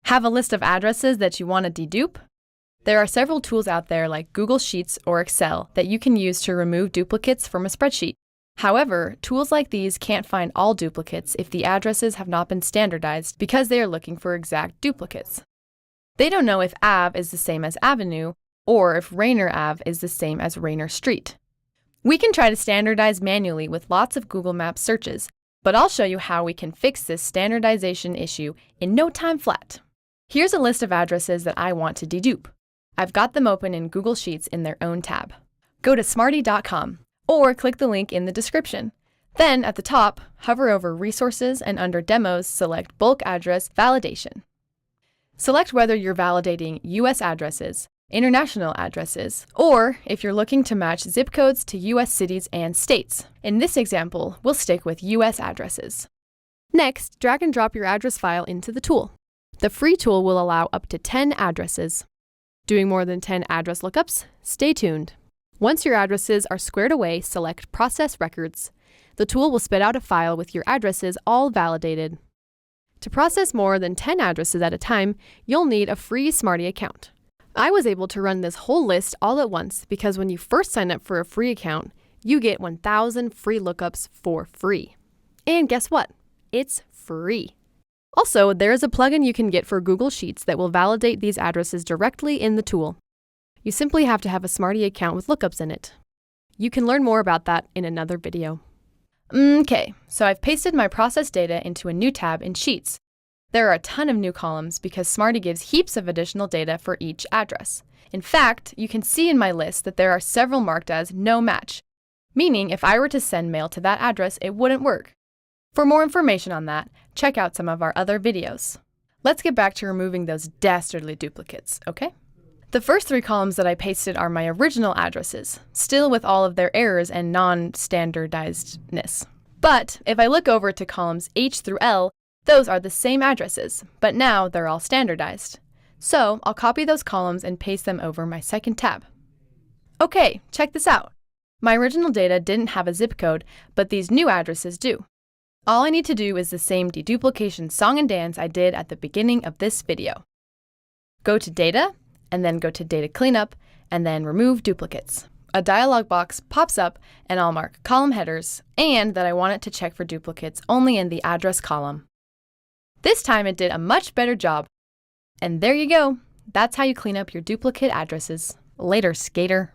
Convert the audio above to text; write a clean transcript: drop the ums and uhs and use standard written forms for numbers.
Have a list of addresses that you want to dedupe? There are several tools out there like Google Sheets or Excel that you can use to remove duplicates from a spreadsheet. However, tools like these can't find all duplicates if the addresses have not been standardized because they are looking for exact duplicates. They don't know if Ave is the same as Avenue or if Rainer Ave is the same as Rainer Street. We can try to standardize manually with lots of Google Maps searches, but I'll show you how we can fix this standardization issue in no time flat. Here's a list of addresses that I want to dedupe. I've got them open in Google Sheets in their own tab. Go to smarty.com or click the link in the description. Then at the top, hover over Resources and under Demos, select Bulk Address Validation. Select whether you're validating US addresses, international addresses, or if you're looking to match zip codes to US cities and states. In this example, we'll stick with US addresses. Next, drag and drop your address file into the tool. The free tool will allow up to 10 addresses. Doing more than 10 address lookups? Stay tuned. Once your addresses are squared away, select Process Records. The tool will spit out a file with your addresses all validated. To process more than 10 addresses at a time, you'll need a free Smarty account. I was able to run this whole list all at once because when you first sign up for a free account, you get 1,000 free lookups for free. And guess what? It's free. Also, there is a plugin you can get for Google Sheets that will validate these addresses directly in the tool. You simply have to have a Smarty account with lookups in it. You can learn more about that in another video. Okay, so I've pasted my process data into a new tab in Sheets. There are a ton of new columns because Smarty gives heaps of additional data for each address. In fact, you can see in my list that there are several marked as no match, meaning if I were to send mail to that address, it wouldn't work. For more information on that, check out some of our other videos. Let's get back to removing those dastardly duplicates, okay? The first 3 columns that I pasted are my original addresses, still with all of their errors and non-standardizedness. But if I look over to columns H through L, those are the same addresses, but now they're all standardized. So I'll copy those columns and paste them over my second tab. Okay, check this out. My original data didn't have a zip code, but these new addresses do. All I need to do is the same deduplication song and dance I did at the beginning of this video. Go to Data, and then go to Data Cleanup, and then Remove Duplicates. A dialog box pops up, and I'll mark column headers, and that I want it to check for duplicates only in the address column. This time it did a much better job. And there you go. That's how you clean up your duplicate addresses. Later, skater.